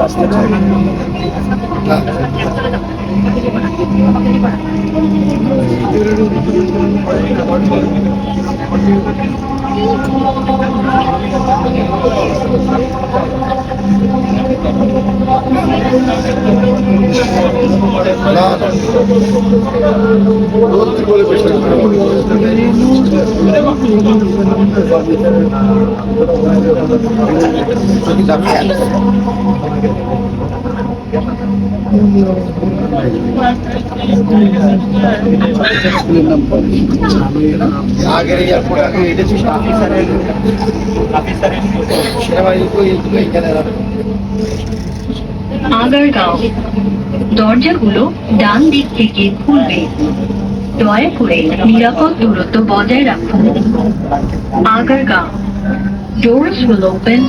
আসতে চাই না। আগের এয়ারপোর্ট আগে এটা ছিল আগারগাঁও, দরজাগুলো ডান দিক থেকে খুলবে। দয়া করে নিরাপদ দূরত্ব বজায় রাখুন। Agargaon, doors will open